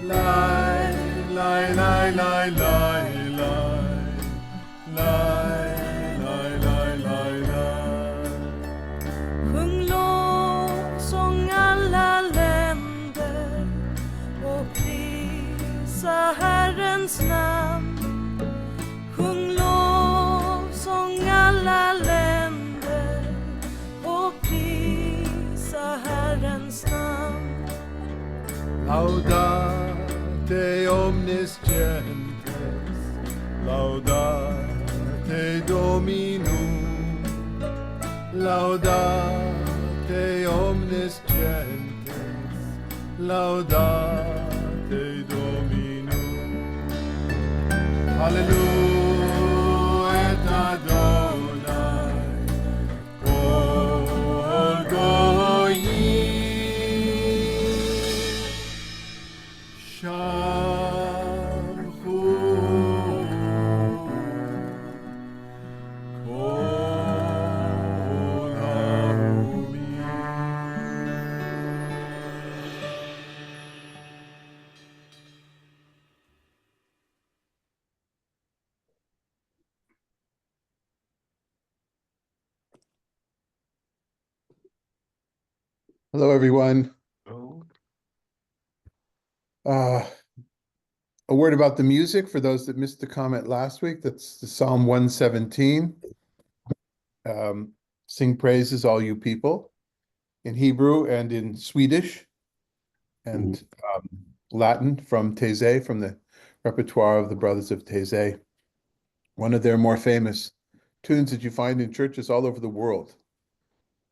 Lai, lai, lai, lai, lai, lai, lai, lai, lai, lai, lai. Sjung lovsång alla länder och prisa Herrens namn. Sjung lovsång alla länder och prisa Herrens namn. Laudate omnes gentes, laudate Dominum, laudate omnes gentes, laudate Dominum. Hallelujah et Adonai, kol goyim. Shalchu kol ha'omim. Hello, everyone. Oh. A word about the music for those that missed the comment last week. That's the Psalm 117. Sing praises, all you people, in Hebrew and in Swedish and Latin from Taizé, from the repertoire of the Brothers of Taizé. One of their more famous tunes that you find in churches all over the world.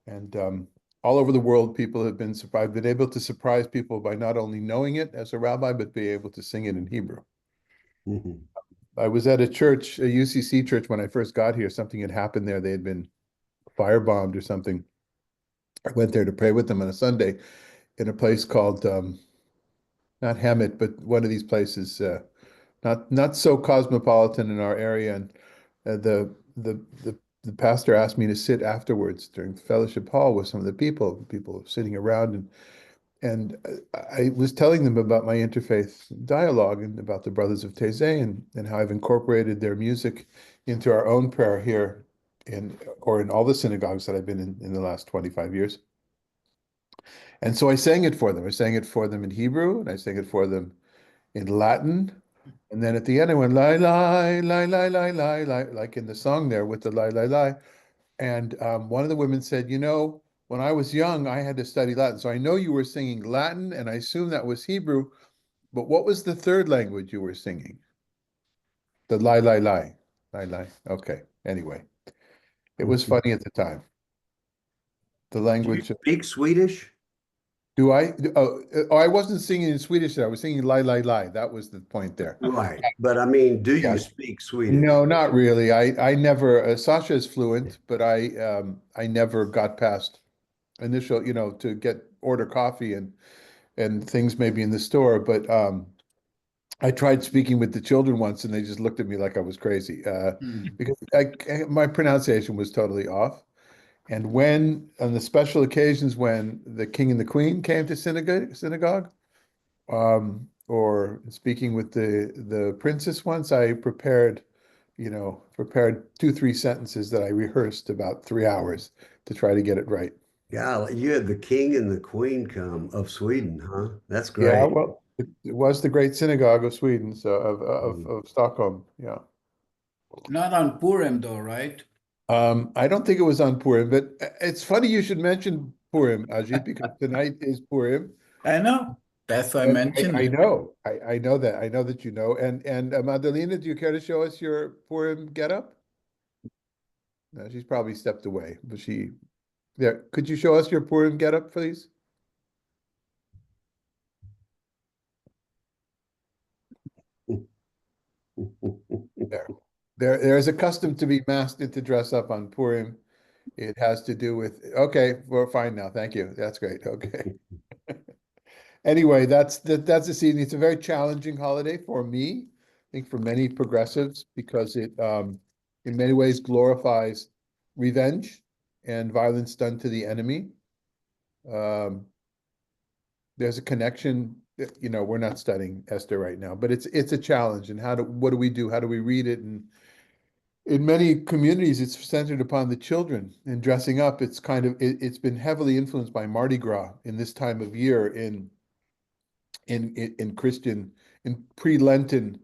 And all over the world, people have been able to surprise people by not only knowing it as a rabbi, but be able to sing it in Hebrew. Mhm. I was at a church, a UCC church, when I first got here. Something had happened there. They had been firebombed or something. I went there to pray with them on a Sunday in a place called, not Hemet, but one of these places, not so cosmopolitan in our area. And the pastor asked me to sit afterwards during the fellowship hall with some of the people sitting around, and I was telling them about my interfaith dialogue and about the Brothers of Taizé and how I've incorporated their music into our own prayer here in all the synagogues that I've been in the last 25 years. And so I sang it for them. I sang it for them in Hebrew, and I sang it for them in Latin. And then at the end, I went, lie, lie, lie, lie, lie, lie, lie, like in the song there with the lie, lie, lie. And one of the women said, when I was young, I had to study Latin. So I know you were singing Latin, and I assume that was Hebrew. But what was the third language you were singing? The lie, lie, lie, lie, lie. Okay. Anyway, it was funny at the time. The Do you language. speak Swedish? Do I? Oh, I wasn't singing in Swedish. I was singing lie, lie, lie. That was the point there. Right. But I mean, do you Yeah. speak Swedish? No, not really. I never. Sasha is fluent, but I never got past initial, to order coffee and things maybe in the store. But I tried speaking with the children once, and they just looked at me like I was crazy because my pronunciation was totally off. And when on the special occasions when the king and the queen came to synagogue, or speaking with the princess once, I prepared 2, 3 sentences that I rehearsed about 3 hours to try to get it right. Yeah, you had the king and the queen come of Sweden, huh? That's Yeah, great. well, it was the great synagogue of Sweden, so of Stockholm. Yeah. Not on Purim though, right? I don't think it was on Purim, but it's funny you should mention Purim, Ajit, because tonight is Purim. I know. That's why I And mentioned I it. know, I know that. I know that you know. And Madalena, do you care to show us your Purim getup? No, she's probably stepped away, but there. Could you show us your Purim getup, please? There's a custom to be masked and to dress up on Purim. It has to do with, okay, we're fine now. Thank you. That's great. Okay. Anyway, that's the season. It's a very challenging holiday for me, I think for many progressives, because it in many ways glorifies revenge and violence done to the enemy. there's a connection. You know, we're not studying Esther right now, but it's a challenge. And what do we do? How do we read it? And in many communities, it's centered upon the children and dressing up. It's it's been heavily influenced by Mardi Gras in this time of year in Christian, in pre-Lenten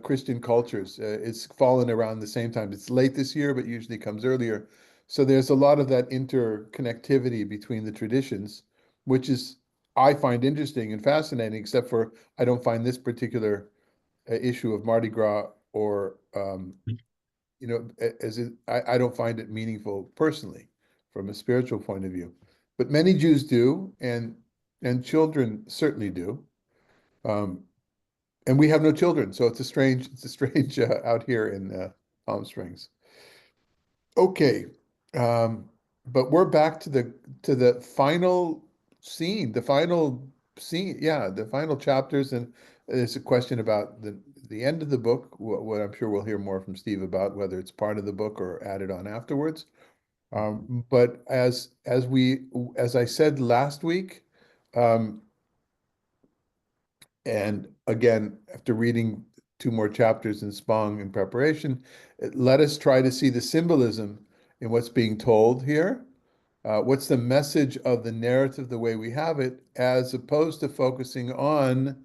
Christian cultures. It's fallen around the same time. It's late this year, but usually comes earlier. So there's a lot of that interconnectivity between the traditions, which is I find interesting and fascinating, except for I don't find this particular issue of Mardi Gras or you know, I don't find it meaningful personally from a spiritual point of view. But many Jews do, and children certainly do. And we have no children, so it's a strange out here in Palm Springs. Okay, but we're back to the final scene, yeah, the final chapters, and there's a question about the end of the book, what I'm sure we'll hear more from Steve about, whether it's part of the book or added on afterwards. But as I said last week, and again, after reading 2 more chapters in Spong in preparation, let us try to see the symbolism in what's being told here. What's the message of the narrative the way we have it, as opposed to focusing on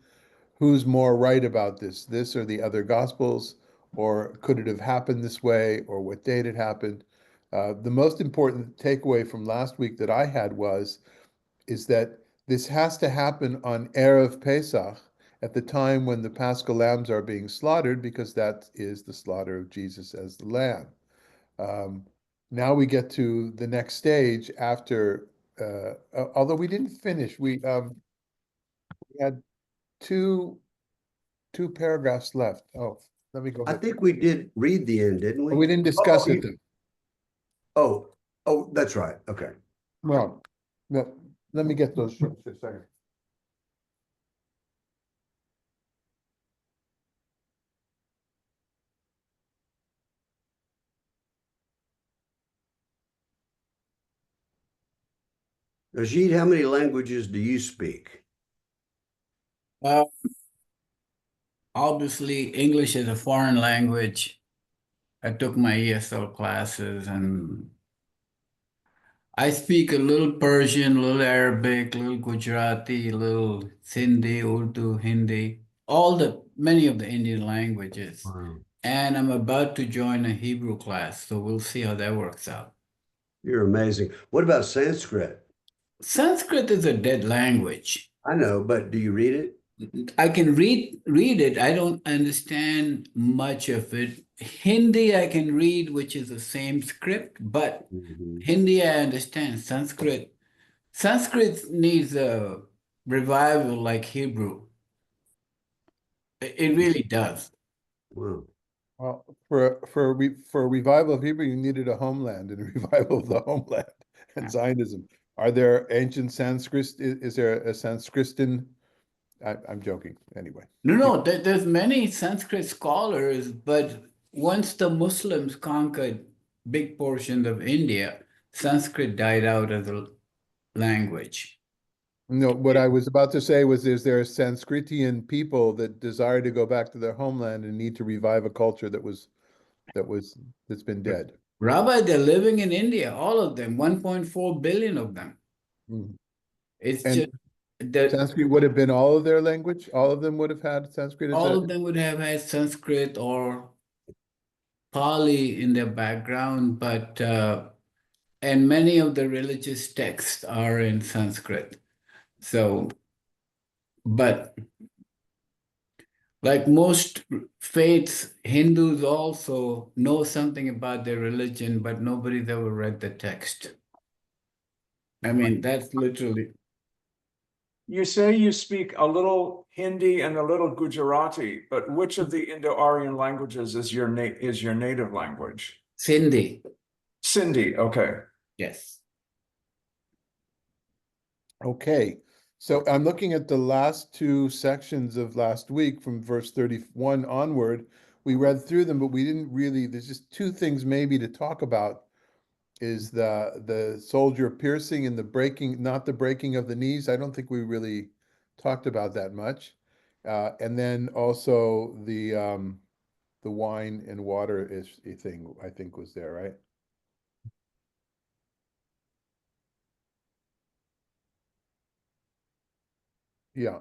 who's more right about this or the other Gospels, or could it have happened this way, or what date it happened. The most important takeaway from last week that I had is that this has to happen on Erev Pesach, at the time when the Paschal lambs are being slaughtered, because that is the slaughter of Jesus as the lamb. Now we get to the next stage after, although we didn't finish, we had two paragraphs left. Oh, let me go I ahead. think we did read the end, didn't we? We didn't discuss Oh, it though. Oh, that's right. Okay. Well, let me get those just a second. Ajit, how many languages do you speak? Obviously, English is a foreign language. I took my ESL classes and I speak a little Persian, a little Arabic, a little Gujarati, a little Sindhi, Urdu, Hindi, many of the Indian languages. Wow. And I'm about to join a Hebrew class, so we'll see how that works out. You're amazing. What about Sanskrit? Sanskrit is a dead language. I know, but do you read it? I can read it. I don't understand much of it. Hindi I can read, which is the same script, but Hindi I understand. Sanskrit needs a revival like Hebrew. It really does. Wow. Well, for a revival of Hebrew, you needed a homeland and a revival of the homeland and Zionism. Are there ancient Sanskrit? Is there a Sanskritan? I'm joking. Anyway. No, there's many Sanskrit scholars, but once the Muslims conquered big portions of India, Sanskrit died out as a language. No, what I was about to say was, is there Sanskritian people that desire to go back to their homeland and need to revive a culture that's been dead? Rabbi, they're living in India, all of them, 1.4 billion of them. Mhm. It's And just that Sanskrit would have been all of their language? All of them would have had Sanskrit as all of them would have had Sanskrit or Pali in their background, but and many of the religious texts are in Sanskrit. So, but like most faiths, Hindus also know something about their religion, but nobody's ever read the text. I mean, that's literally. You say you speak a little Hindi and a little Gujarati, but which of the Indo-Aryan languages is your native language? Sindhi. Sindhi, okay. Yes. Okay, so I'm looking at the last 2 sections of last week from verse 31 onward. We read through them, but we didn't really, there's just 2 things maybe to talk about is the soldier piercing and the breaking, not the breaking of the knees. I don't think we really talked about that much. And then also the wine and water is a thing, I think was there, right? Yeah.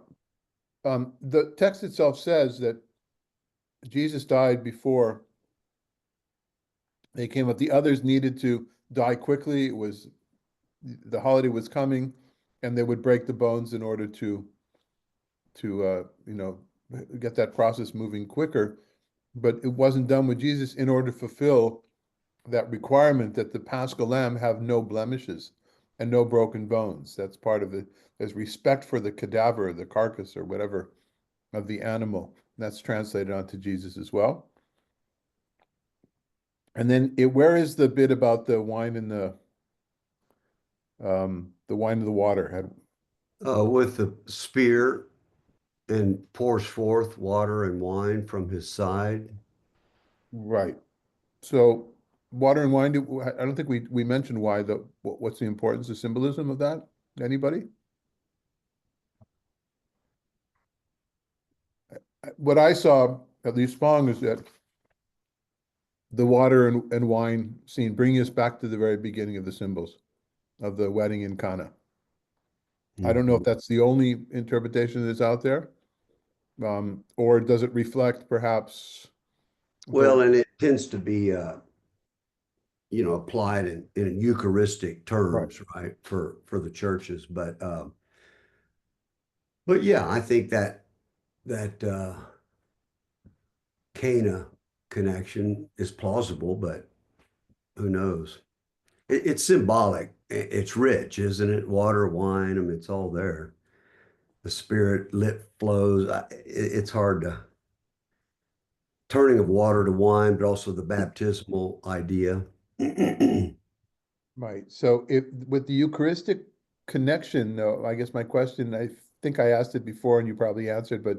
The text itself says that Jesus died before they came up. The others needed to die quickly. It was the holiday was coming, and they would break the bones in order to get that process moving quicker. But it wasn't done with Jesus in order to fulfill that requirement that the Paschal Lamb have no blemishes and no broken bones. That's part of it. There's respect for the cadaver, the carcass, or whatever of the animal. That's translated onto Jesus as well. And then where is the bit about the wine and the wine and the water? With the spear and pours forth water and wine from his side. Right. So water and wine, I don't think we mentioned why what's the importance, the symbolism of that? Anybody? What I saw, at least Spong, is that the water and wine scene bringing us back to the very beginning of the symbols of the wedding in Cana. I don't know if that's the only interpretation that's out there, or does it reflect perhaps? Well, and it tends to be, applied in Eucharistic terms, right, for the churches. But yeah, I think that Cana connection is plausible, but who knows? It's symbolic. It's rich, isn't it? Water, wine, I mean, it's all there. The spirit lit flows. It's hard to turning of water to wine, but also the baptismal idea. Right. So with the Eucharistic connection, though, I guess my question, I think I asked it before and you probably answered, but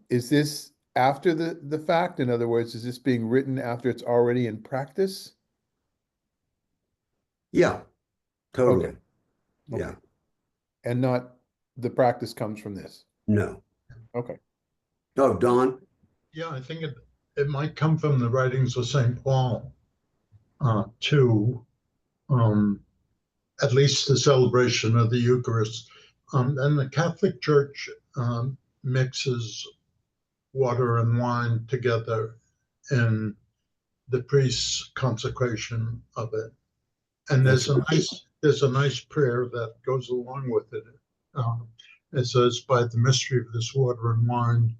is this after the fact? In other words, is this being written after it's already in practice? Yeah, totally. Okay. Yeah, And not the practice comes from this. no. Okay. Oh, Don? Yeah, I think it might come from the writings of St. Paul to at least the celebration of the Eucharist. And the Catholic Church mixes water and wine together in the priest's consecration of it. And there's a nice prayer that goes along with it. It says, "By the mystery of this water and wine,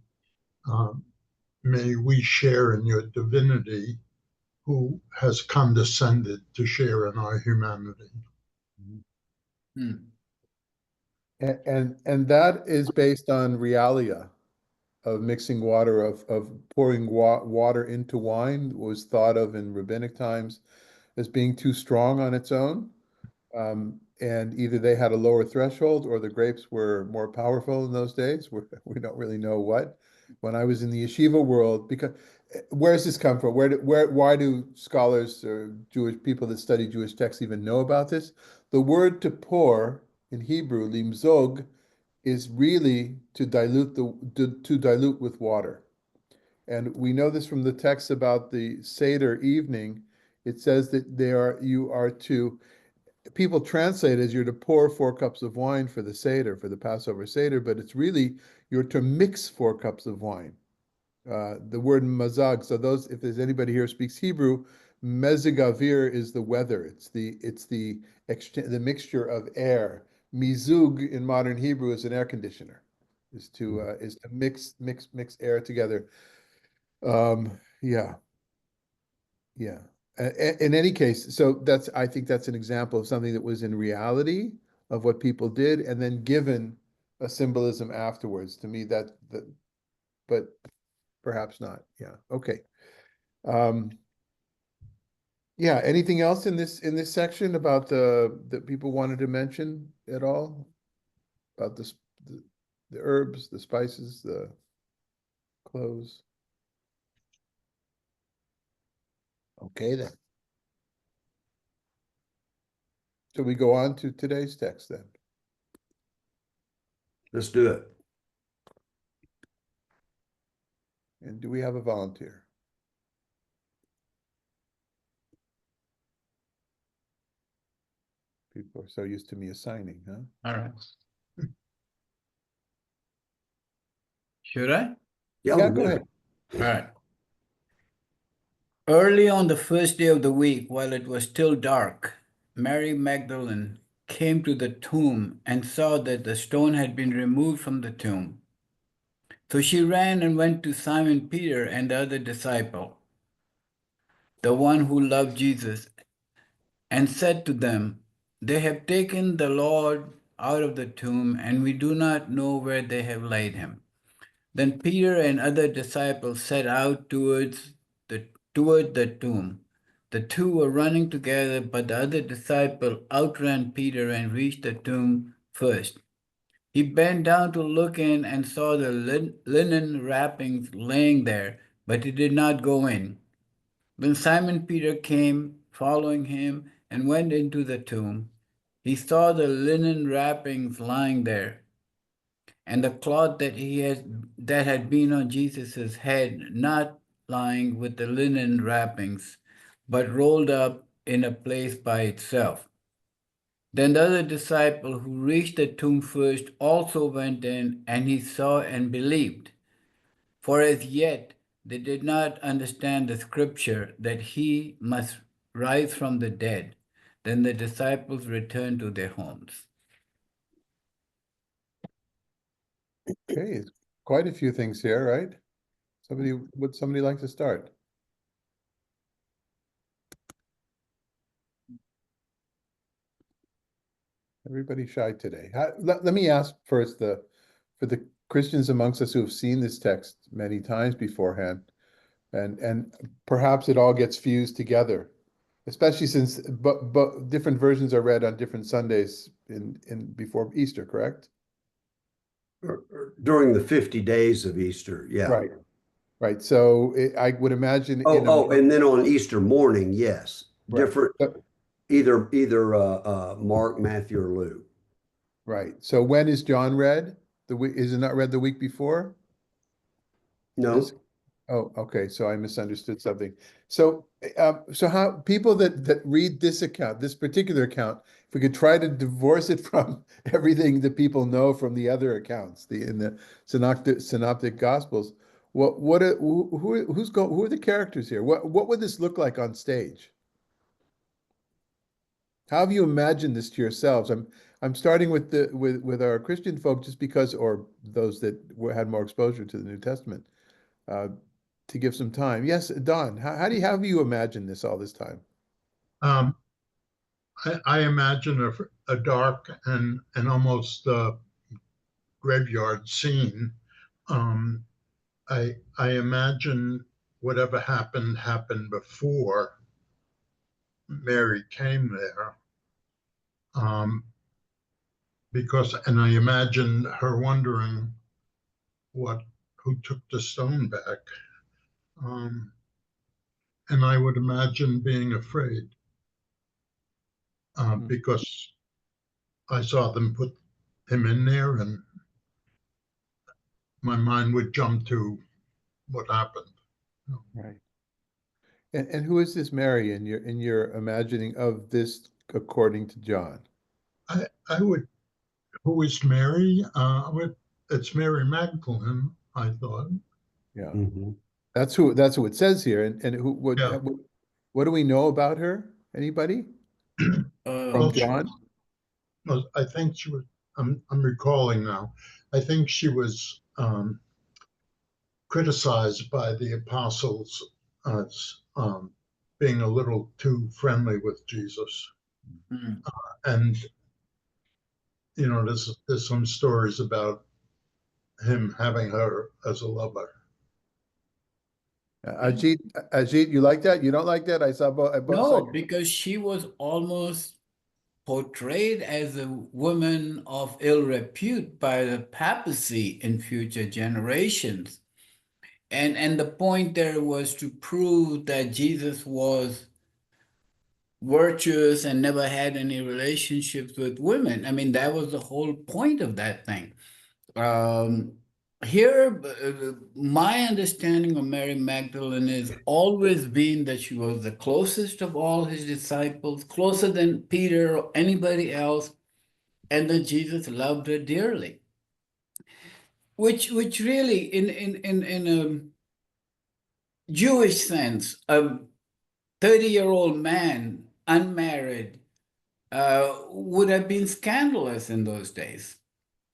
may we share in your divinity, who has condescended to share in our humanity." Hmm. And that is based on realia of mixing water, of pouring water into wine was thought of in rabbinic times as being too strong on its own. And either they had a lower threshold or the grapes were more powerful in those days. We don't really know what. When I was in the yeshiva world, because where does this come from? Why do scholars or Jewish people that study Jewish texts even know about this? The word to pour in Hebrew, limzog, is really to dilute to dilute with water. And we know this from the text about the Seder evening. It says that you are to, people translate as you're to pour 4 cups of wine for the Seder, for the Passover Seder, but it's really you're to mix 4 cups of wine. The word mazag, so if there's anybody here who speaks Hebrew, mezig avir is the weather. It's the mixture of air. Mizug in modern Hebrew is an air conditioner, is to mix air together. Yeah. In any case, so I think that's an example of something that was in reality of what people did, and then given a symbolism afterwards. To me, but perhaps not. Yeah. Okay. Yeah. Anything else in this section about that people wanted to mention at all about the herbs, the spices, the cloves? Okay then. Shall we go on to today's text then? Let's do it. And do we have a volunteer? People are so used to me assigning, huh? All right. Should I? Yeah, we're go good. ahead. All right. Early on the first day of the week, while it was still dark, Mary Magdalene came to the tomb and saw that the stone had been removed from the tomb. So she ran and went to Simon Peter and the other disciple, the one who loved Jesus, and said to them, "They have taken the Lord out of the tomb, and we do not know where they have laid him." Then Peter and other disciples set out toward the tomb. The two were running together, but the other disciple outran Peter and reached the tomb first. He bent down to look in and saw the linen wrappings laying there, but he did not go in. When Simon Peter came, following him, and went into the tomb, he saw the linen wrappings lying there, and the cloth that had been on Jesus' head, not lying with the linen wrappings, but rolled up in a place by itself. Then the other disciple who reached the tomb first also went in, and he saw and believed. For as yet they did not understand the scripture that he must rise from the dead. Then the disciples returned to their homes. Okay, it's quite a few things here, right? Would somebody like to start? Everybody shy today. Let me ask first for the Christians amongst us who have seen this text many times beforehand, and perhaps it all gets fused together, especially since but different versions are read on different Sundays in before Easter, correct? Or during the 50 days of Easter, yeah. Right. Right. So I would imagine. And then on Easter morning, yes, Right. different. Either Mark, Matthew, or Luke. Right. So when is John read? Is it not read the week before? No. Oh, okay. So I misunderstood something. So, so how people that read this account, this particular account, if we could try to divorce it from everything that people know from the other accounts, in the synoptic Gospels, who are the characters here? What would this look like on stage? How have you imagined this to yourselves? I'm starting with with our Christian folk just because, or those that had more exposure to the New Testament, to give some time. Yes, Don, how have you imagined this all this time? I imagine a dark and almost graveyard scene. I imagine whatever happened before Mary came there. And I imagine her wondering who took the stone back. And I would imagine being afraid because I saw them put him in there, and my mind would jump to what happened. Right. And who is this Mary in your imagining of this according to John? I would. Who is Mary? It's Mary Magdalene, I thought. Yeah. Mm-hmm. That's who it says here. And who Yeah. what do we know about her? Anybody? From John? I think she was. I'm recalling now. I think she was criticized by the apostles as being a little too friendly with Jesus, and there's some stories about him having her as a lover. Ajit, you like that? You don't like that? I saw both. No, because she was almost portrayed as a woman of ill repute by the papacy in future generations. And the point there was to prove that Jesus was virtuous and never had any relationships with women. I mean, that was the whole point of that thing. Here, my understanding of Mary Magdalene has always been that she was the closest of all his disciples, closer than Peter or anybody else, and that Jesus loved her dearly. Which really, in a Jewish sense, a 30-year-old man, unmarried, would have been scandalous in those days.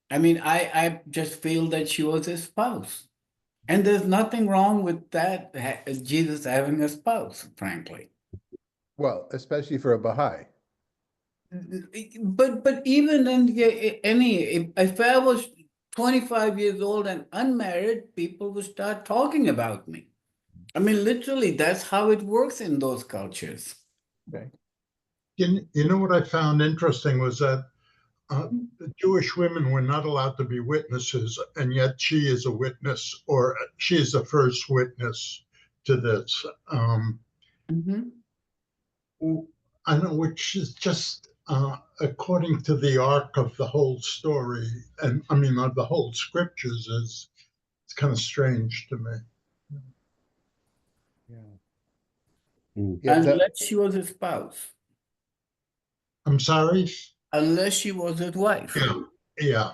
I mean, I just feel that she was his spouse. And there's nothing wrong with that, Jesus having a spouse, frankly. Well, especially for a Baha'i. But even in if I was 25 years old and unmarried, people would start talking about me. I mean, literally, that's how it works in those cultures. Okay. You know what I found interesting was that the Jewish women were not allowed to be witnesses, and yet she is a witness, or she is the first witness to this. Mhm. I know, which is just according to the arc of the whole story, and I mean of the whole scriptures, it's kind of strange to me. Yeah, that, Unless she was his spouse, I'm sorry. unless she was his wife. Yeah.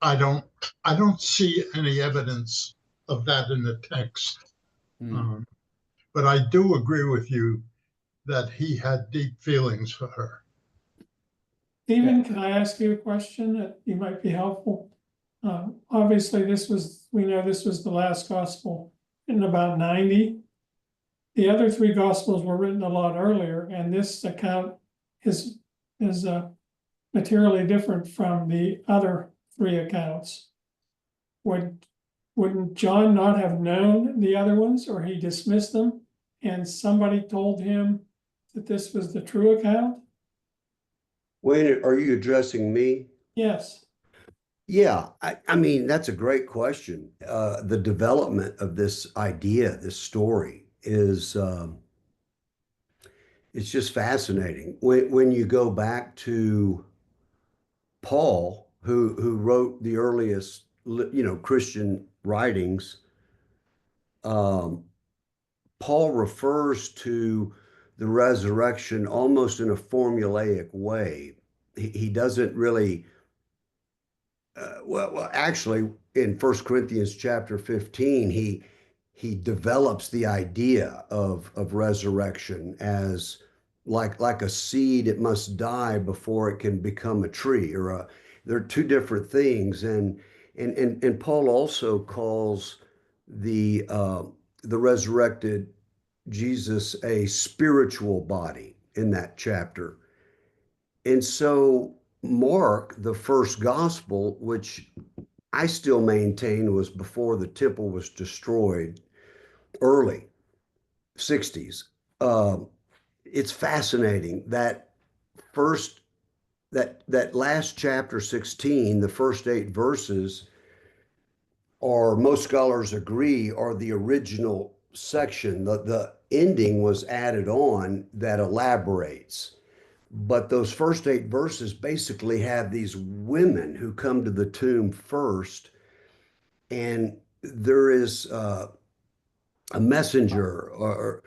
I don't see any evidence of that in the text. Hmm. But I do agree with you that he had deep feelings for her. Stephen, can I ask you a question that you might be helpful? Obviously, we know this was the last gospel in about 90. The other three gospels were written a lot earlier, and this account is materially different from the other three accounts. Wouldn't John not have known the other ones, or he dismissed them, and somebody told him that this was the true account? Wayne, are you addressing me? Yes. Yeah, I mean, that's a great question. The development of this idea, this story is, it's just fascinating. When you go back to Paul, who wrote the earliest, Christian writings, Paul refers to the resurrection almost in a formulaic way. He doesn't really, well, actually, in 1 Corinthians chapter 15, he develops the idea of resurrection as like a seed. It must die before it can become a tree, or they're two different things. And Paul also calls the resurrected Jesus a spiritual body in that chapter. And so Mark, the first gospel, which I still maintain was before the temple was destroyed, early 60s. It's fascinating that that last chapter 16, the first 8 verses, or most scholars agree, are the original section. The ending was added on that elaborates. But those first 8 verses basically have these women who come to the tomb first, and there is a messenger, or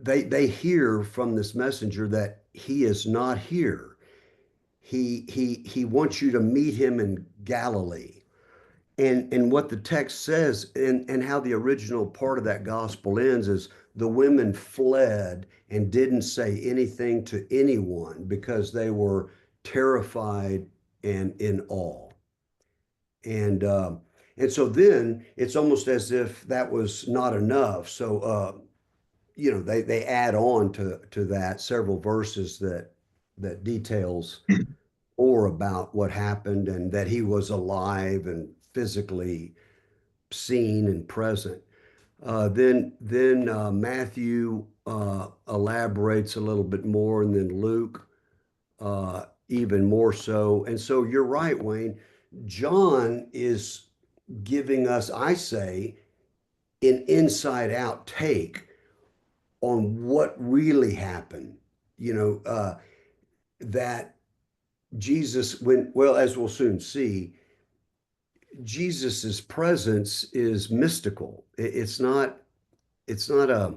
they hear from this messenger that he is not here. He wants you to meet him in Galilee. And what the text says, and how the original part of that gospel ends, is the women fled and didn't say anything to anyone because they were terrified and in awe. And so then it's almost as if that was not enough. So they add on to that several verses that details more about what happened, and that he was alive and physically seen and present. Then Matthew elaborates a little bit more, and then Luke even more so. And so you're right, Wayne. John is giving us, I say, an inside out take on what really happened that Jesus, well, as we'll soon see, Jesus's presence is mystical. It's not a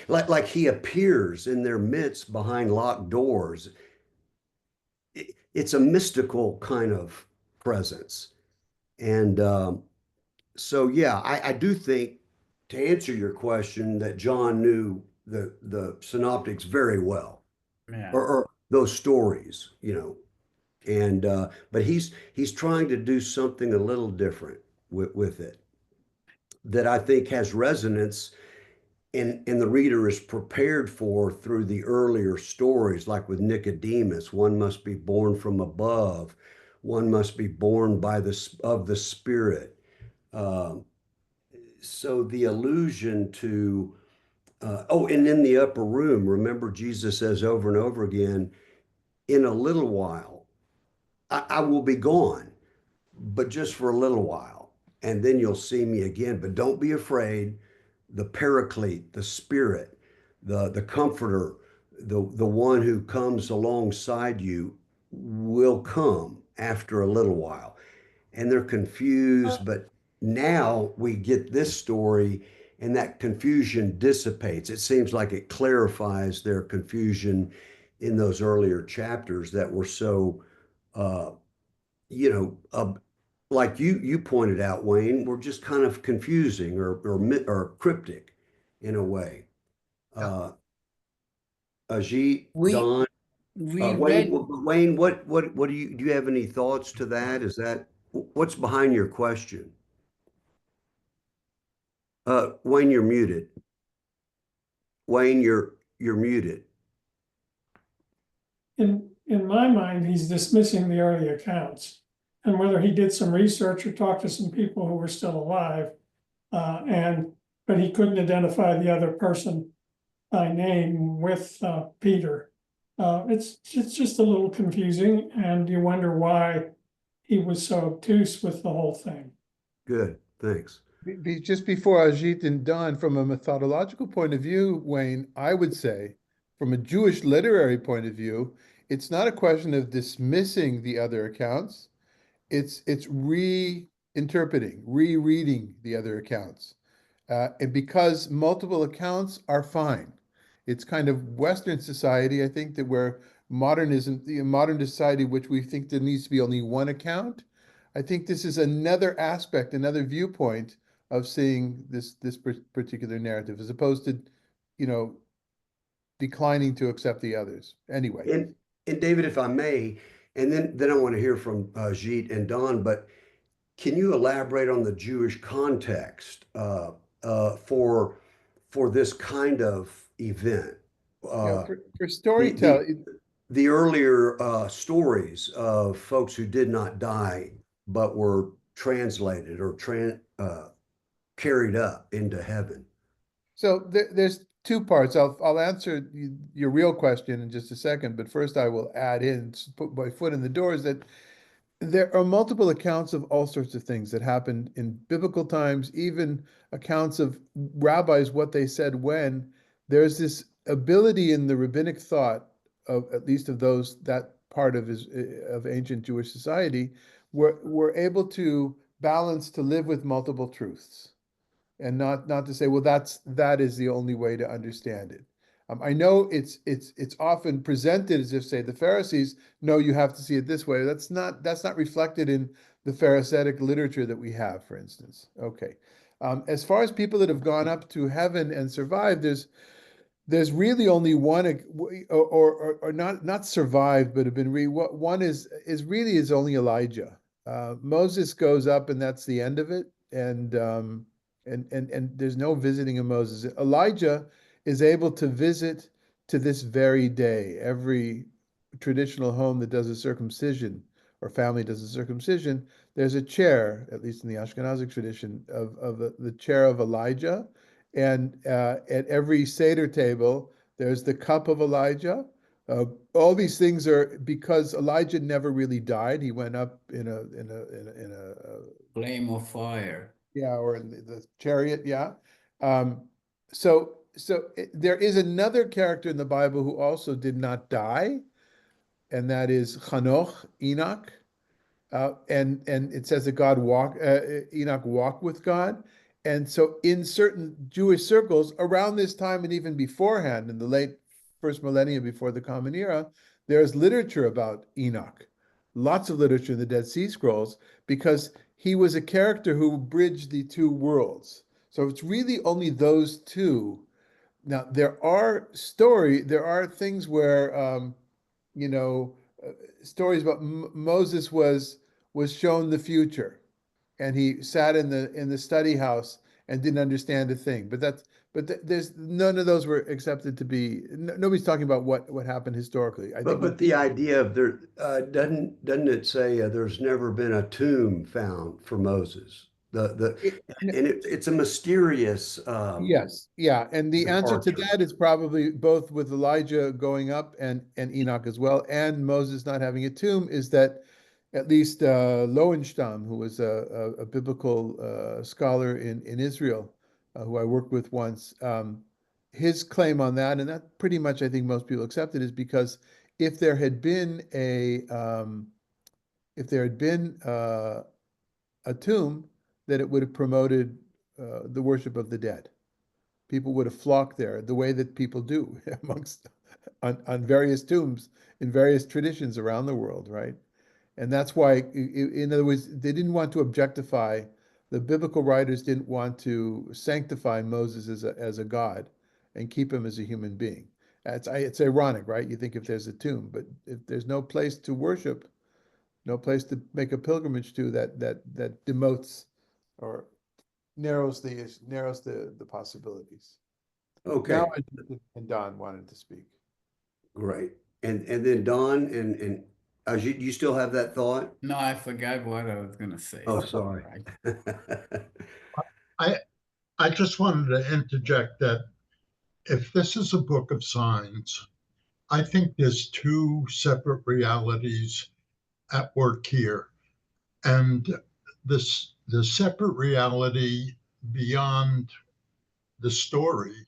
like he appears in their midst behind locked doors. It's a mystical kind of presence. And so, yeah, I do think, to answer your question, that John knew the synoptics very well, Yeah. or those stories, and but he's trying to do something a little different with it that I think has resonance, and the reader is prepared for through the earlier stories, like with Nicodemus. One must be born from above, one must be born of the Spirit. So the allusion to and in the upper room, remember Jesus says over and over again, in a little while, I will be gone, but just for a little while, and then you'll see me again. But don't be afraid. The Paraclete, the Spirit, the Comforter, the one who comes alongside you will come after a little while. And they're confused, but now we get this story and that confusion dissipates. It seems like it clarifies their confusion in those earlier chapters that were so, like you pointed out, Wayne, were just kind of confusing or cryptic in a way. Ajit, We Don, we Wayne, read Wayne, what do you have any thoughts to that? What's behind your question? Wayne, you're muted. Wayne, you're muted. In my mind, he's dismissing the early accounts. And whether he did some research or talked to some people who were still alive, but he couldn't identify the other person by name with Peter. It's just a little confusing, and you wonder why he was so obtuse with the whole thing. Good, thanks. Just before Ajit and Don, from a methodological point of view, Wayne, I would say, from a Jewish literary point of view, it's not a question of dismissing the other accounts. It's reinterpreting, rereading the other accounts. And because multiple accounts are fine. It's kind of Western society, I think, that where modernism, the modern society, which we think there needs to be only one account. I think this is another aspect, another viewpoint of seeing this particular narrative, as opposed to, declining to accept the others. Anyway. And David, if I may, and then I want to hear from Ajit and Don, but can you elaborate on the Jewish context for this kind of event? For storytelling, the earlier stories of folks who did not die but were translated or carried up into heaven. So there's two parts. I'll answer your real question in just a second, but first I will add in, put my foot in the door, is that there are multiple accounts of all sorts of things that happened in biblical times, even accounts of rabbis, what they said when. There's this ability in the rabbinic thought of, at least of that part of ancient Jewish society, were able to balance, to live with multiple truths, and not to say, well, that is the only way to understand it. I know it's often presented as if, say, the Pharisees, no, you have to see it this way. That's not reflected in the Pharisaic literature that we have, for instance. Okay. As far as people that have gone up to heaven and survived, there's really only one, or not survived, but have been one is only Elijah. Moses goes up, and that's the end of it. And there's no visiting of Moses. Elijah is able to visit to this very day. Every traditional home that does a circumcision or family does a circumcision, there's a chair, at least in the Ashkenazic tradition, of the chair of Elijah. And at every Seder table, there's the cup of Elijah. All these things are because Elijah never really died. He went up in a flame of fire. Yeah, or in the chariot, yeah. So there is another character in the Bible who also did not die, and that is Hanoch, Enoch. And it says that Enoch walked with God. And so in certain Jewish circles around this time and even beforehand, in the late first millennium before the Common Era, there's literature about Enoch, lots of literature in the Dead Sea Scrolls, because he was a character who bridged the two worlds. So it's really only those two. Now, there are things where, you know, stories about Moses was shown the future, and he sat in the study house and didn't understand a thing. There's none of those were accepted to be. Nobody's talking about what happened historically. I think But the idea of there doesn't it say there's never been a tomb found for Moses? It's a mysterious Yes, yeah, and the answer to departure. that is probably both with Elijah going up and Enoch as well, and Moses not having a tomb, is that at least Lowenstein, who was a biblical scholar in Israel, who I worked with once, his claim on that, and that pretty much I think most people accepted, is because if there had been a tomb, that it would have promoted the worship of the dead. People would have flocked there the way that people do amongst on various tombs in various traditions around the world, right? And that's why, in other words, they didn't want to objectify, the biblical writers didn't want to sanctify Moses as a god and keep him as a human being. It's ironic, right? You think if there's a tomb, but if there's no place to worship, no place to make a pilgrimage to, that demotes or narrows the possibilities. Okay, Now, and Don wanted to speak. great. And then Don and you still have that thought? No, I forgot what I was gonna say. Oh, sorry. I just wanted to interject that if this is a book of signs, I think there's two separate realities at work here. And the separate reality beyond the story,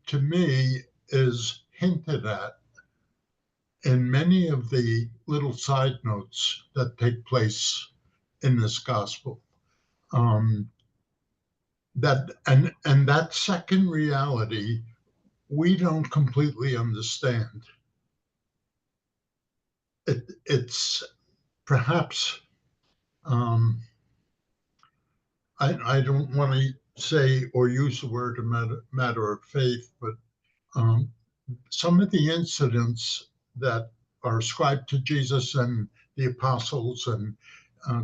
to me, is hinted at in many of the little side notes that take place in this gospel. That second reality, we don't completely understand. It's perhaps, I don't want to say or use the word a matter of faith, but some of the incidents that are ascribed to Jesus and the apostles, and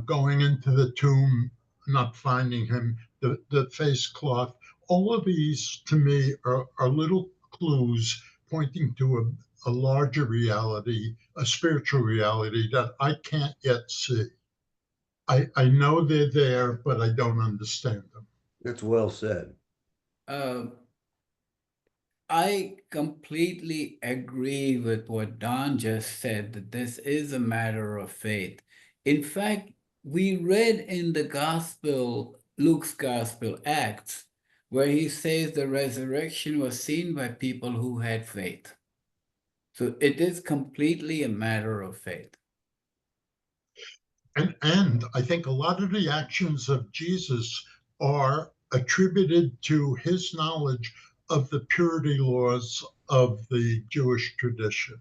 going into the tomb, not finding him, the face cloth, all of these to me are little clues pointing to a larger reality, a spiritual reality that I can't yet see. I know they're there, but I don't understand them. That's well said. I completely agree with what Don just said, that this is a matter of faith. In fact, we read in the gospel, Luke's gospel, Acts, where he says the resurrection was seen by people who had faith. So it is completely a matter of faith. And I think a lot of the actions of Jesus are attributed to his knowledge of the purity laws of the Jewish tradition.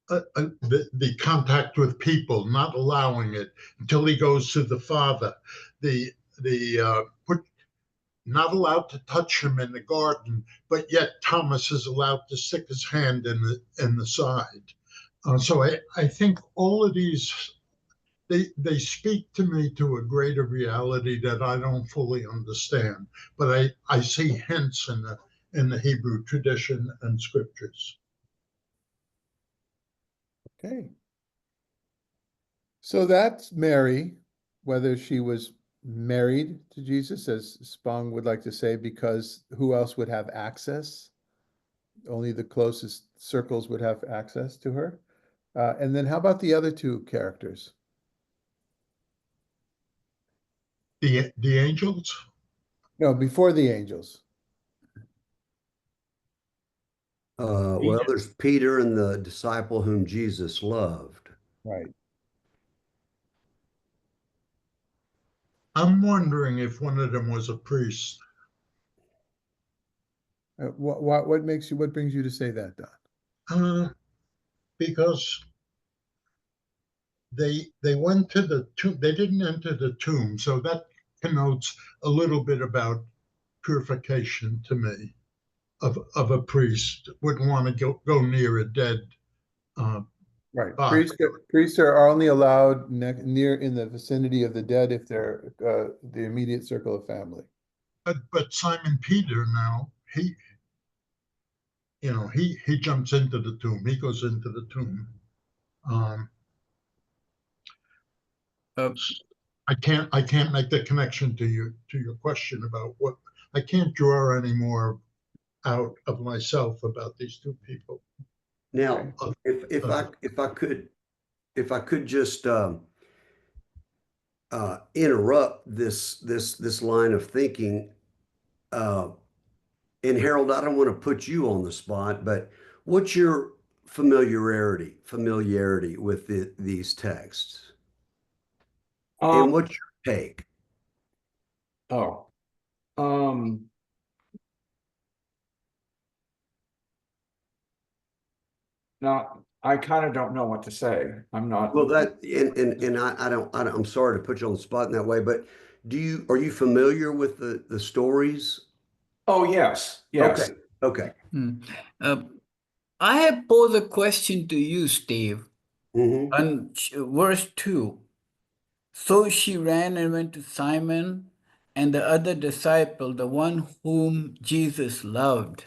The contact with people, not allowing it until he goes to the Father. Not allowed to touch him in the garden, but yet Thomas is allowed to stick his hand in the side. So I think all of these, they speak to me to a greater reality that I don't fully understand, but I see hints in the Hebrew tradition and scriptures. Okay. So that's Mary, whether she was married to Jesus, as Spong would like to say, because who else would have access? Only the closest circles would have access to her. And then how about the other two characters? The angels? No, before the angels. Well, there's Peter and the disciple whom Jesus loved. Right. I'm wondering if one of them was a priest. What makes you, what brings you to say that, Don? Because they went to the tomb. They didn't enter the tomb, so that connotes a little bit about purification to me. Of a priest wouldn't want to go near a dead. Right. body. Priests are only allowed near in the vicinity of the dead if they're the immediate circle of family. But Simon Peter now he jumps into the tomb. He goes into the tomb. Uh, I can't make the connection to your question about what I can't draw any more out of myself about these two people. Now, Okay. if I could just interrupt this line of thinking, and Harold, I don't want to put you on the spot, but what's your familiarity with these texts, and what's your take? Not, I kind of don't know what to say. I'm not. Well, I'm sorry to put you on the spot in that way, but are you familiar with the stories? Oh, yes, yes. Okay. I have posed a question to you, Steve. Mhm. On verse 2. So she ran and went to Simon and the other disciple, the one whom Jesus loved.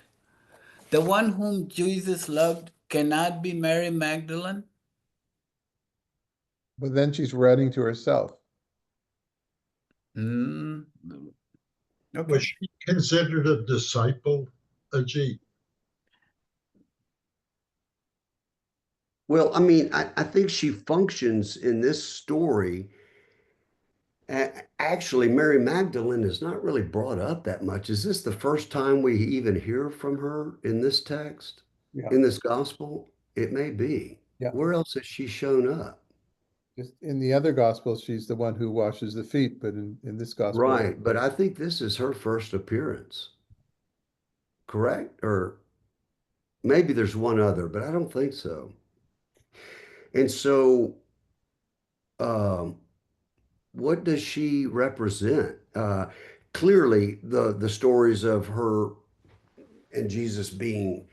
The one whom Jesus loved cannot be Mary Magdalene? But then she's writing to herself. Okay. Was she considered a disciple, Ajit? Well, I mean, I think she functions in this story. Actually, Mary Magdalene is not really brought up that much. Is this the first time we even hear from her in this text, Yeah. in this gospel? It may be. Yeah. Where else has she shown up? Just in the other gospels, she's the one who washes the feet, but in this gospel. Right, but I think this is her first appearance. Correct? Or maybe there's one other, but I don't think so. And so, what does she represent? Clearly, the stories of her and Jesus being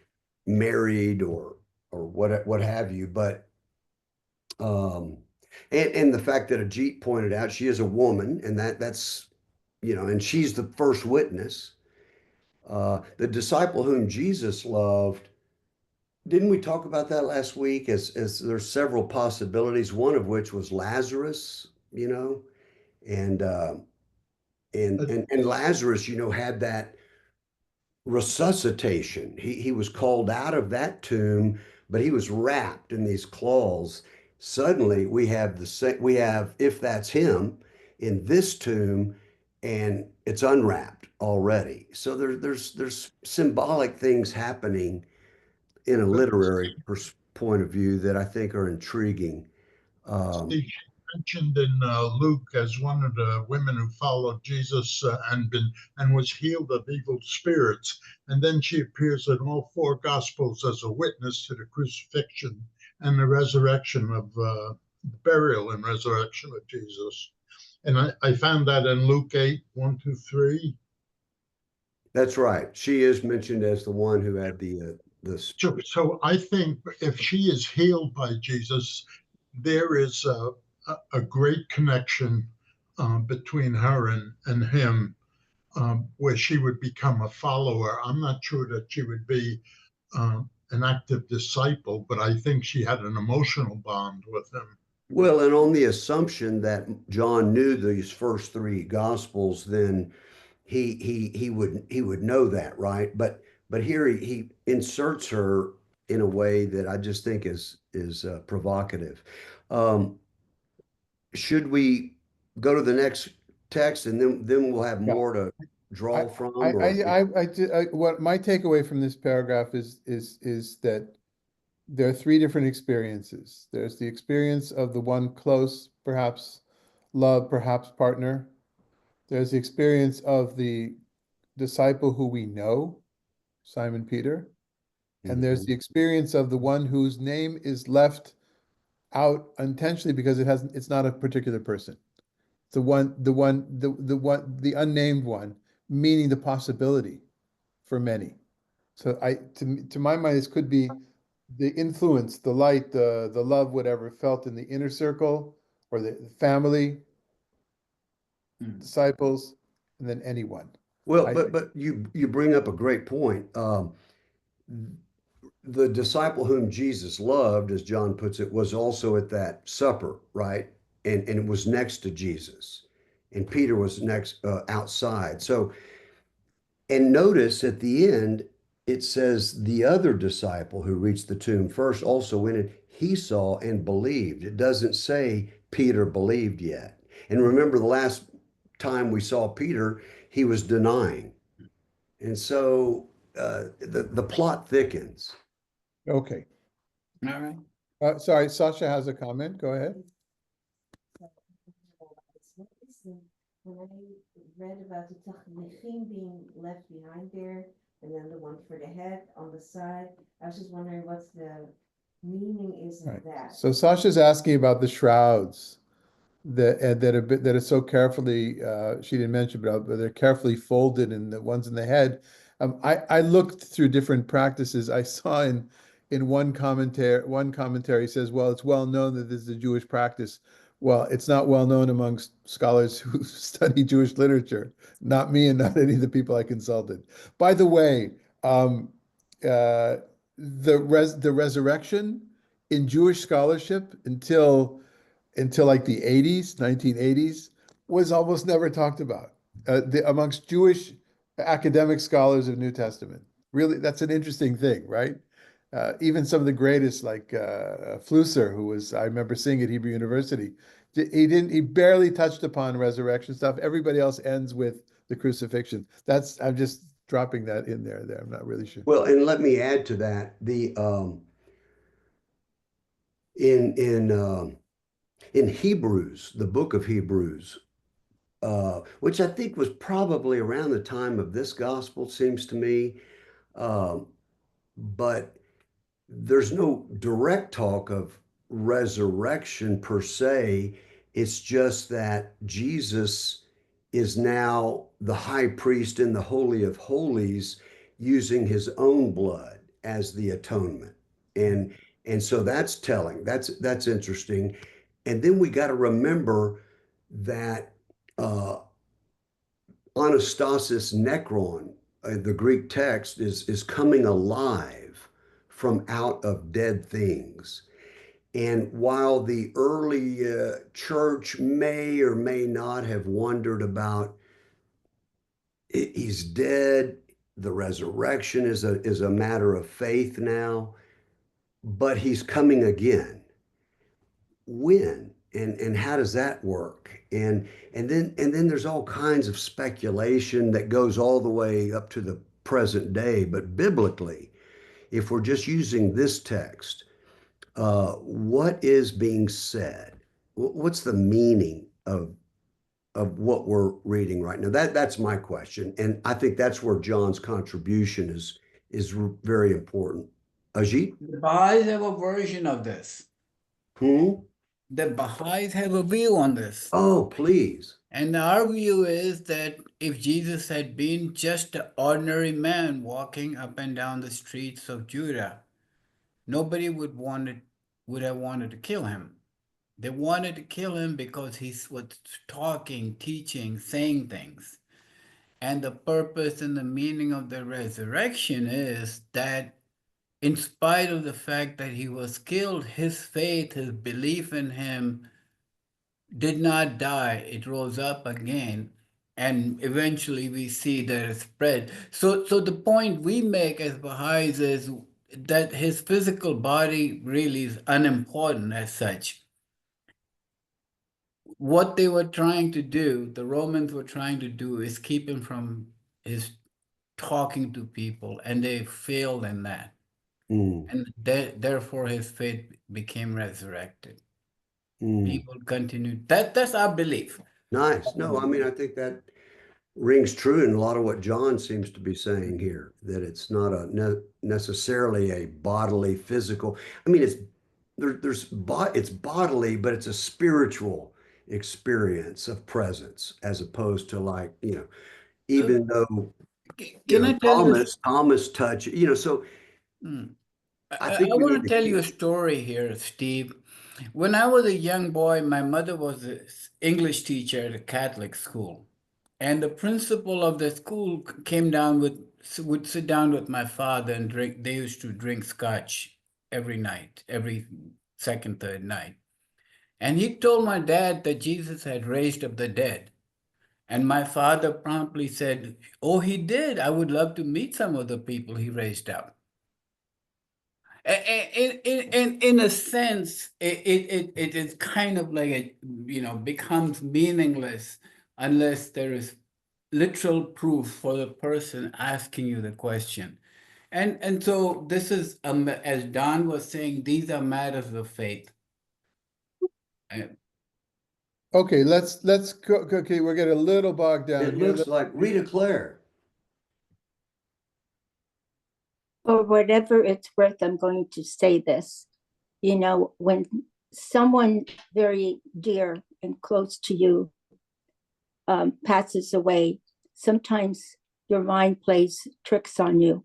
married or what have you, but and the fact that Ajit pointed out she is a woman, and that's and she's the first witness. The disciple whom Jesus loved. Didn't we talk about that last week? As there's several possibilities, one of which was Lazarus, and Lazarus, had that resuscitation. He was called out of that tomb, but he was wrapped in these claws. Suddenly we have if that's him in this tomb, and it's unwrapped already. So there's symbolic things happening in a literary point of view that I think are intriguing. Steve, she mentioned in Luke as one of the women who followed Jesus and was healed of evil spirits, and then she appears in all four Gospels as a witness to the crucifixion and the resurrection of burial and resurrection of Jesus. And I found that in Luke 8:1-3. That's right. She is mentioned as the one who had the. So I think if she is healed by Jesus, there is a great connection between her and him, where she would become a follower. I'm not sure that she would be an active disciple, but I think she had an emotional bond with him. Well, and on the assumption that John knew these first three Gospels, then he would know that, right? But here he inserts her in a way that I just think is provocative. Should we go to the next text, and then we'll have more to draw from? What my takeaway from this paragraph is that there are three different experiences. There's the experience of the one close, perhaps love, perhaps partner. There's the experience of the disciple who we know, Simon Peter. And there's the experience of the one whose name is left out intentionally because it's not a particular person. The unnamed one, meaning the possibility for many. So to my mind, this could be the influence, the light, the love, whatever felt in the inner circle or the family, disciples, and then anyone. Well, but you bring up a great point. The disciple whom Jesus loved, as John puts it, was also at that supper, right? And it was next to Jesus, and Peter was next outside. So, and notice at the end it says the other disciple who reached the tomb first also went in. He saw and believed. It doesn't say Peter believed yet. And remember, the last time we saw Peter, he was denying, and so the plot thickens. Okay. All right. Sorry, Sasha has a comment. Go ahead. When I read about the Tachnechim being left behind there, and then the one for the head on the side, I was just wondering what's the meaning is of that. So Sasha's asking about the shrouds that are so carefully, she didn't mention, but they're carefully folded, and the ones in the head. I looked through different practices. I saw in one commentary says, well, it's well known that this is a Jewish practice. Well, it's not well known amongst scholars who study Jewish literature, not me and not any of the people I consulted. By the way, the resurrection in Jewish scholarship until like the 1980s, was almost never talked about amongst Jewish academic scholars of New Testament. Really, that's an interesting thing, right? Even some of the greatest, like Flusser, who was, I remember seeing at Hebrew University, he barely touched upon resurrection stuff. Everybody else ends with the crucifixion. I'm just dropping that in there. I'm not really sure. Well, and let me add to that, in Hebrews, the book of Hebrews, which I think was probably around the time of this gospel, seems to me, but there's no direct talk of resurrection per se. It's just that Jesus is now the high priest in the Holy of Holies, using his own blood as the atonement. And so that's telling. That's interesting. And then we got to remember that Anastasis Necron, the Greek text, is coming alive from out of dead things. And while the early church may or may not have wondered about he's dead, the resurrection is a matter of faith now, but he's coming again. When and how does that work? And then there's all kinds of speculation that goes all the way up to the present day. But biblically, if we're just using this text, what is being said? What's the meaning of what we're reading right now? That's my question, and I think that's where John's contribution is very important. Ajit? The Baha'is have a version of this. The Baha'is have a view on this. Oh, please. And our view is that if Jesus had been just an ordinary man walking up and down the streets of Judah, nobody would have wanted to kill him. They wanted to kill him because he was talking, teaching, saying things. And the purpose and the meaning of the resurrection is that in spite of the fact that he was killed, his faith, his belief in him did not die. It rose up again. And eventually we see that it spread. So the point we make as Baha'is is that his physical body really is unimportant as such. What they were trying to do, the Romans were trying to do, is keep him from is talking to people, and they failed in that. Mm, And therefore his faith became resurrected. mm. People continue. That's our belief. Nice. No, I mean, I think that rings true in a lot of what John seems to be saying here, that it's not necessarily a bodily, physical. I mean, it's bodily, but it's a spiritual experience of presence, as opposed to, like, even though, Can I tell you? Thomas touch, so I I think we want need to to tell you a keep. story here, Steve. When I was a young boy, my mother was an English teacher at a Catholic school. And the principal of the school would sit down with my father and drink. They used to drink scotch every night, every second, third night. And he told my dad that Jesus had raised up the dead. And my father promptly said, "Oh, he did. I would love to meet some of the people he raised up." In a sense, it is kind of like becomes meaningless unless there is literal proof for the person asking you the question. And so this is, as Don was saying, these are matters of faith. Okay, let's go. Okay, we're getting a little bogged down It here. looks like Rita Claire. For whatever it's worth, I'm going to say this. When someone very dear and close to you passes away, sometimes your mind plays tricks on you.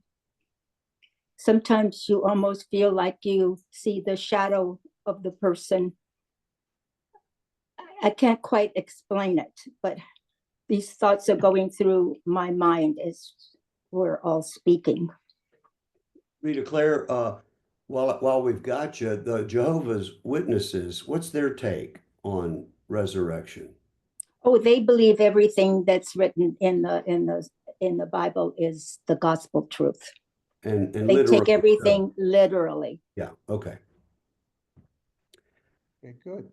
Sometimes you almost feel like you see the shadow of the person. I can't quite explain it, but these thoughts are going through my mind as we're all speaking. Rita Claire, while we've got you, the Jehovah's Witnesses, what's their take on resurrection? Oh, they believe everything that's written in the Bible is the gospel truth. And they take everything literally. Yeah. Okay. Okay, good.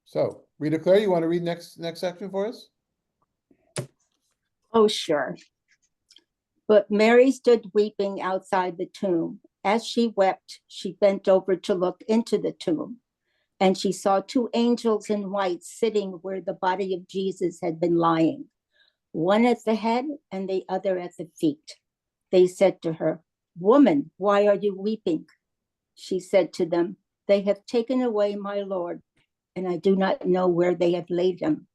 So, Rita Claire, you want to read next section for us? Oh, sure. But Mary stood weeping outside the tomb. As she wept, she bent over to look into the tomb, and she saw two angels in white sitting where the body of Jesus had been lying, one at the head and the other at the feet. They said to her, "Woman, why are you weeping?" She said to them, "They have taken away my Lord, and I do not know where they have laid him."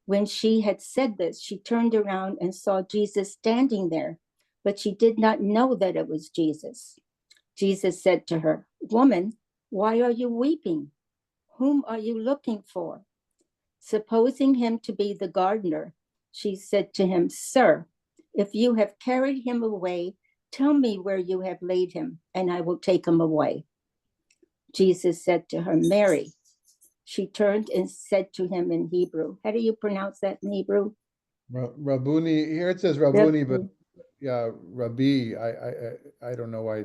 When she had said this, she turned around and saw Jesus standing there, but she did not know that it was Jesus. Jesus said to her, "Woman, why are you weeping? Whom are you looking for?" Supposing him to be the gardener, she said to him, "Sir, if you have carried him away, tell me where you have laid him, and I will take him away." Jesus said to her, "Mary." She turned and said to him in Hebrew. How do you pronounce that in Hebrew? Rabuni. Here it says Rabuni, but yeah, Rabbi. I don't know why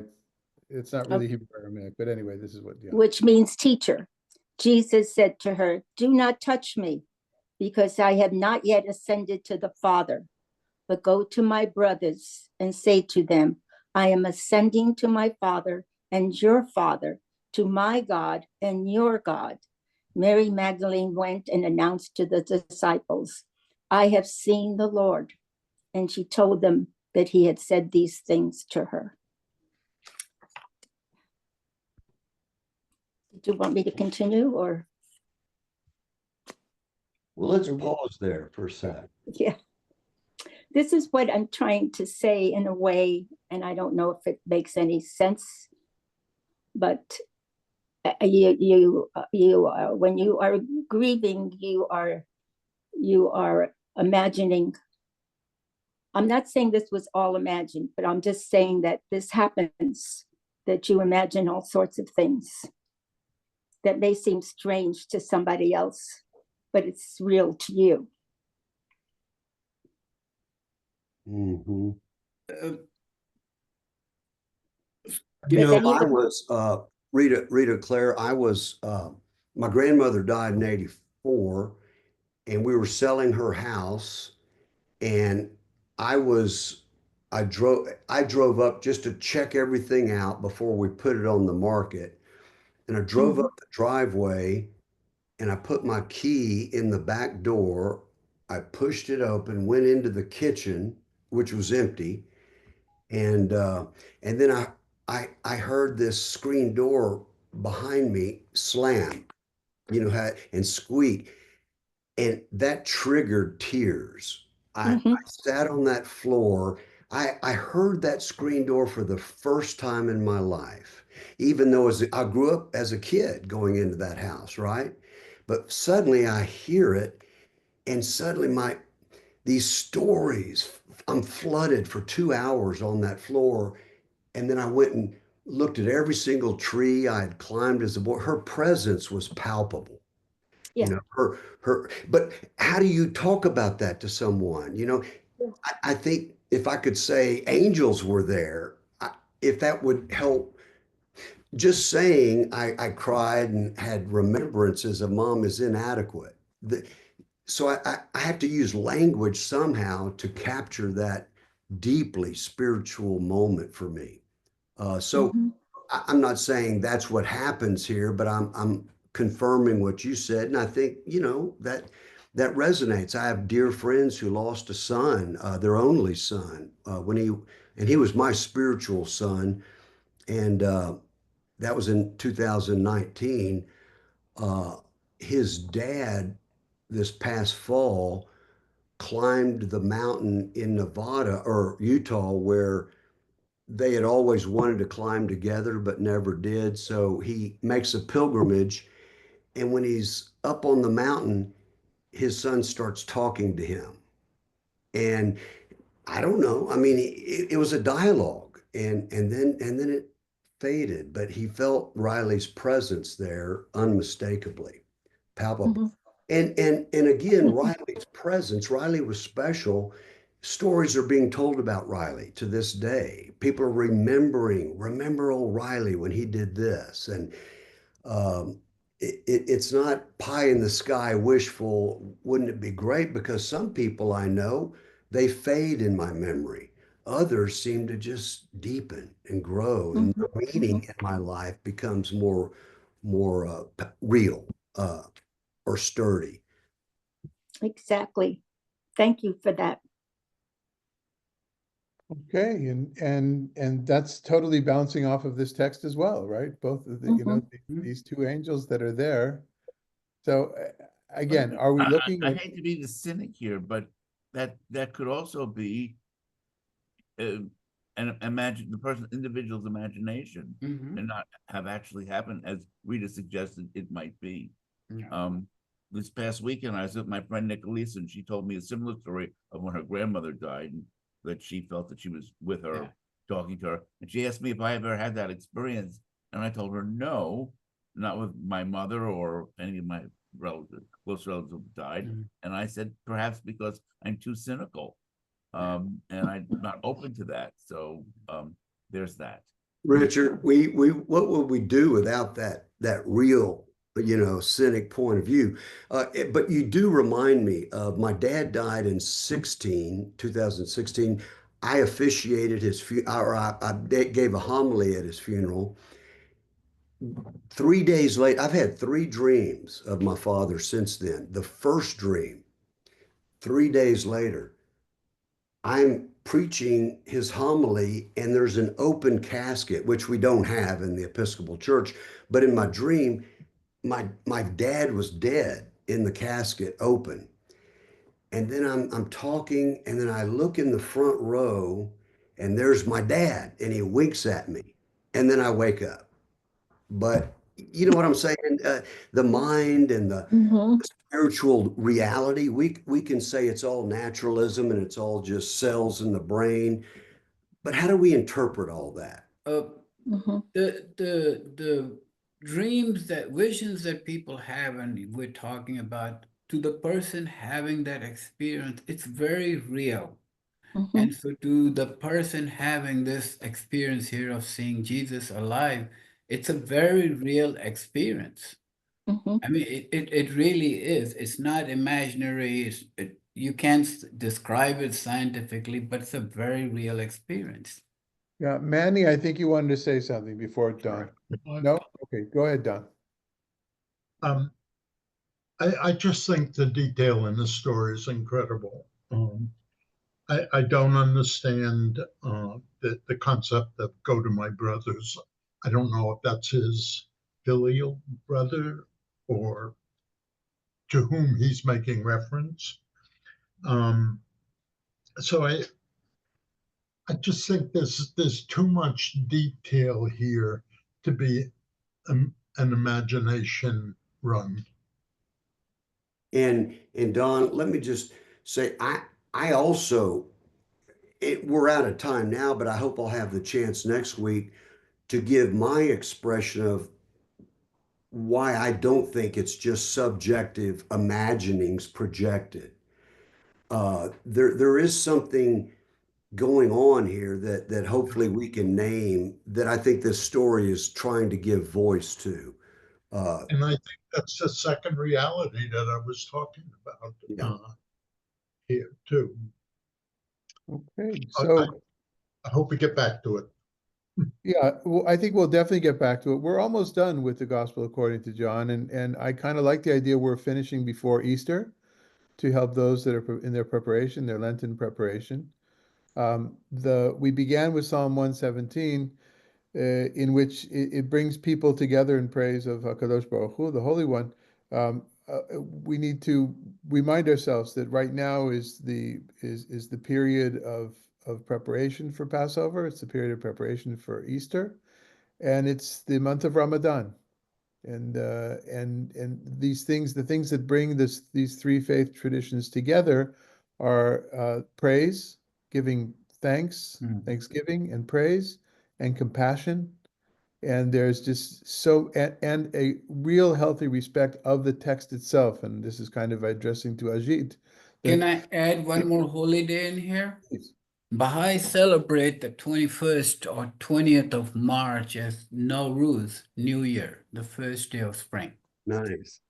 it's not really Hebrew Aramaic, but anyway, this is what. Yeah. Which means teacher. Jesus said to her, "Do not touch me, because I have not yet ascended to the Father. But go to my brothers and say to them, I am ascending to my Father and your Father, to my God and your God." Mary Magdalene went and announced to the disciples, "I have seen the Lord." And she told them that he had said these things to her. Do you want me to continue or? Well, let's pause there for a sec. Yeah. This is what I'm trying to say in a way, and I don't know if it makes any sense, but you when you are grieving, you are imagining. I'm not saying this was all imagined, but I'm just saying that this happens, that you imagine all sorts of things that may seem strange to somebody else, but it's real to you. Mm-hmm. Does I was Rita Claire. I was my grandmother died in '84, and we were selling her house, and I drove up just to check everything out before we put it on the market. And I drove up the driveway and I put my key in the back door. I pushed it open, went into the kitchen, which was empty. And then I heard this screen door behind me slam, and squeak. And that triggered tears. I sat on that floor. I heard that screen door for the first time in my life, even though I grew up as a kid going into that house, right? But suddenly I hear it, and suddenly these stories, I'm flooded for 2 hours on that floor. And then I went and looked at every single tree I had climbed as a boy. Her presence was palpable. Yeah. But how do you talk about that to someone? I think if I could say angels were there, if that would help, just saying I cried and had remembrances of mom is inadequate. So I have to use language somehow to capture that deeply spiritual moment for me. So I'm not saying that's what happens here, but I'm confirming what you said. And I think, that resonates. I have dear friends who lost a son, their only son, and he was my spiritual son. And that was in 2019. His dad, this past fall, climbed the mountain in Nevada or Utah where they had always wanted to climb together but never did. So he makes a pilgrimage. And when he's up on the mountain, his son starts talking to him. And I don't know. I mean, it was a dialogue, and then it faded, but he felt Riley's presence there unmistakably, palpable. And again, Riley's presence, Riley was special. Stories are being told about Riley to this day. People are remember old Riley when he did this. And it's not pie in the sky wishful. Wouldn't it be great? Because some people I know, they fade in my memory. Others seem to just deepen and grow, and the meaning in my life becomes more real or sturdy. Exactly. Thank you for that. Okay, and that's totally bouncing off of this text as well, right? Both of the, these two angels that are there. So again, are we looking I at? hate to be the cynic here, but that could also be individual's imagination and not have actually happened as Rita suggested it might be. This past weekend, I was with my friend Nicolisa, and she told me a similar story of when her grandmother died, and that she felt that she was with her, talking to her. And she asked me if I ever had that experience. And I told her, no, not with my mother or any of my relatives, close relatives who died. And I said, perhaps because I'm too cynical. And I'm not open to that. So there's that. Richard, what would we do without that real, cynic point of view? But you do remind me of my dad died in 2016. I officiated his funeral, I gave a homily at his funeral. 3 days later, I've had 3 dreams of my father since then. The first dream, 3 days later, I'm preaching his homily, and there's an open casket, which we don't have in the Episcopal Church. But in my dream, my dad was dead in the casket, open. And then I'm talking, and then I look in the front row, and there's my dad, and he winks at me, and then I wake up. But you know what I'm saying? The mind and the spiritual reality, we can say it's all naturalism and it's all just cells in the brain. But how do we interpret all that? The visions that people have, and we're talking about, to the person having that experience, it's very real. And so to the person having this experience here of seeing Jesus alive, it's a very real experience. I mean, it really is. It's not imaginary. you can't describe it scientifically, but it's a very real experience. Yeah, Manny, I think you wanted to say something before Don. No? Okay, go ahead, Don. I just think the detail in the story is incredible. I don't understand the concept of go to my brothers. I don't know if that's his filial brother or to whom he's making reference. So I just think there's too much detail here to be an imagination run. And Don, let me just say, I also, we're out of time now, but I hope I'll have the chance next week to give my expression of why I don't think it's just subjective imaginings projected. There is something going on here that hopefully we can name that I think this story is trying to give voice to. And I think that's the second reality that I was talking about here too. Okay, so I hope we get back to it. yeah, well, I think we'll definitely get back to it. We're almost done with the Gospel according to John, and I kind of like the idea we're finishing before Easter to help those that are in their preparation, their Lenten preparation. We began with Psalm 117, in which it brings people together in praise of HaKadosh Baruch Hu, the Holy One. We need to remind ourselves that right now is the period of preparation for Passover. It's the period of preparation for Easter, and it's the month of Ramadan. And these things, the things that bring these three faith traditions together are praise, giving thanks, thanksgiving and praise, and compassion. And there's just and a real healthy respect of the text itself. And this is kind of addressing to Ajit. Can I add one more holy day in here? Please. Baha'i celebrate the 21st or 20th of March as Nowruz, New Year, the first day of spring. Nice.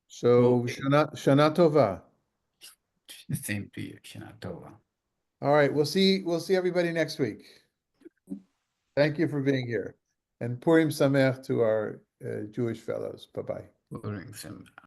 So Okay. Shana Tova. The same to you, Shana Tova. All right, we'll see everybody next week. Thank you for being here. And Purim Sameach to our Jewish fellows. Bye-bye. Purim Sameach.